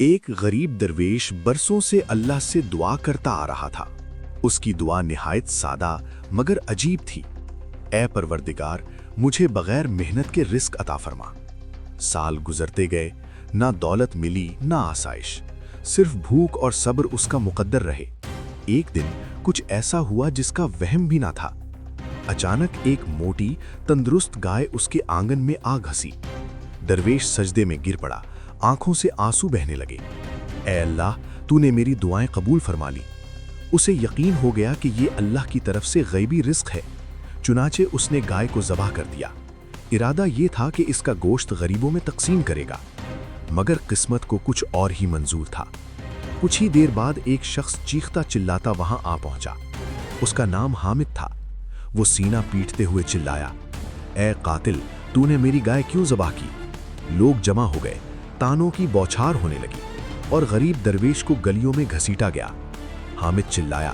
ایک غریب درویش برسوں سے اللہ سے دعا کرتا آ رہا تھا۔ اس کی دعا نہایت سادہ مگر عجیب تھی۔ اے پروردگار، مجھے بغیر محنت کے رزق عطا فرما۔ سال گزرتے گئے، نہ دولت ملی نہ آسائش، صرف بھوک اور صبر اس کا مقدر رہے۔ ایک دن کچھ ایسا ہوا جس کا وہم بھی نہ تھا۔ اچانک ایک موٹی تندرست گائے اس کے آنگن میں آ گھسی۔ درویش سجدے میں گر پڑا، آنکھوں سے آنسو بہنے لگے۔ اے اللہ، تو نے میری دعائیں قبول فرما لی۔ اسے یقین ہو گیا کہ یہ اللہ کی طرف سے غیبی رزق ہے۔ چنانچہ اس نے گائے کو ذبح کر دیا۔ ارادہ یہ تھا کہ اس کا گوشت غریبوں میں تقسیم کرے گا، مگر قسمت کو کچھ اور ہی منظور تھا۔ کچھ ہی دیر بعد ایک شخص چیختا چلاتا وہاں آ پہنچا۔ اس کا نام حامد تھا۔ وہ سینہ پیٹتے ہوئے چلایا، اے قاتل، تو نے میری گائے کیوں ذبح کی؟ لوگ جمع ہو گئے، تانوں کی بوچھار ہونے لگی، اور غریب درویش کو گلیوں میں گھسیٹا گیا۔ حامد چلایا،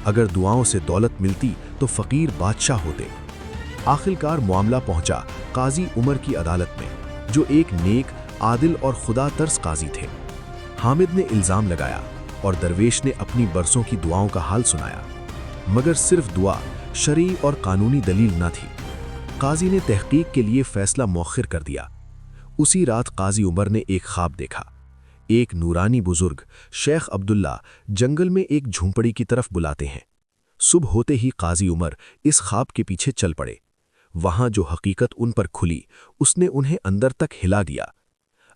اگر دعاؤں سے دولت ملتی تو فقیر بادشاہ ہوتے۔ آخرکار معاملہ پہنچا قاضی عمر کی عدالت میں، جو ایک نیک، عادل اور خدا ترس قاضی تھے۔ حامد نے الزام لگایا اور درویش نے اپنی برسوں کی دعاؤں کا حال سنایا، مگر صرف دعا شرعی اور قانونی دلیل نہ تھی۔ قاضی نے تحقیق کے لیے فیصلہ مؤخر کر دیا۔ اسی رات قاضی عمر نے ایک خواب دیکھا۔ ایک نورانی بزرگ شیخ عبداللہ جنگل میں ایک جھونپڑی کی طرف بلاتے ہیں۔ صبح ہوتے ہی قاضی عمر اس خواب کے پیچھے چل پڑے۔ وہاں جو حقیقت ان پر کھلی، اس نے انہیں اندر تک ہلا دیا۔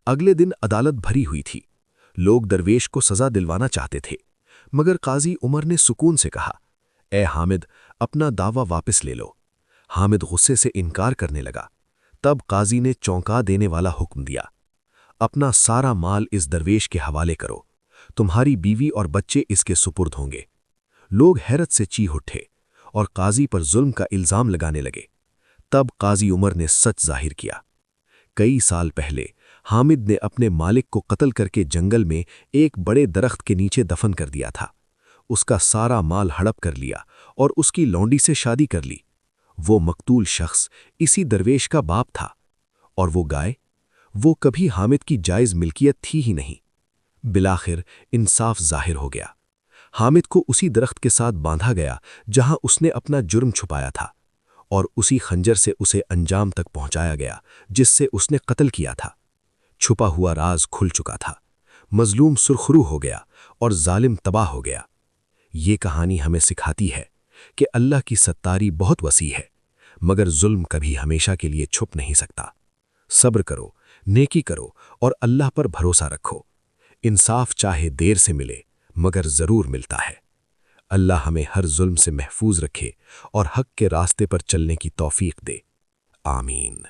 اگلے دن عدالت بھری ہوئی تھی۔ لوگ درویش کو سزا دلوانا چاہتے تھے، مگر قاضی عمر نے سکون سے کہا، اے حامد، اپنا دعویٰ واپس لے لو۔ حامد غصے سے انکار کرنے لگا۔ تب قاضی نے چونکا دینے والا حکم دیا، اپنا سارا مال اس درویش کے حوالے کرو، تمہاری بیوی اور بچے اس کے سپرد ہوں گے۔ لوگ حیرت سے چیخ اٹھے اور قاضی پر ظلم کا الزام لگانے لگے۔ تب قاضی عمر نے سچ ظاہر کیا۔ کئی سال پہلے حامد نے اپنے مالک کو قتل کر کے جنگل میں ایک بڑے درخت کے نیچے دفن کر دیا تھا۔ اس کا سارا مال ہڑپ کر لیا اور اس کی لونڈی سے شادی کر لی۔ وہ مقتول شخص اسی درویش کا باپ تھا، اور وہ گائے، وہ کبھی حامد کی جائز ملکیت تھی ہی نہیں۔ بالآخر انصاف ظاہر ہو گیا۔ حامد کو اسی درخت کے ساتھ باندھا گیا جہاں اس نے اپنا جرم چھپایا تھا، اور اسی خنجر سے اسے انجام تک پہنچایا گیا جس سے اس نے قتل کیا تھا۔ چھپا ہوا راز کھل چکا تھا، مظلوم سرخرو ہو گیا اور ظالم تباہ ہو گیا۔ یہ کہانی ہمیں سکھاتی ہے کہ اللہ کی ستاری بہت وسیع ہے، مگر ظلم کبھی ہمیشہ کے لیے چھپ نہیں سکتا۔ صبر کرو، نیکی کرو اور اللہ پر بھروسہ رکھو۔ انصاف چاہے دیر سے ملے، مگر ضرور ملتا ہے۔ اللہ ہمیں ہر ظلم سے محفوظ رکھے اور حق کے راستے پر چلنے کی توفیق دے۔ آمین۔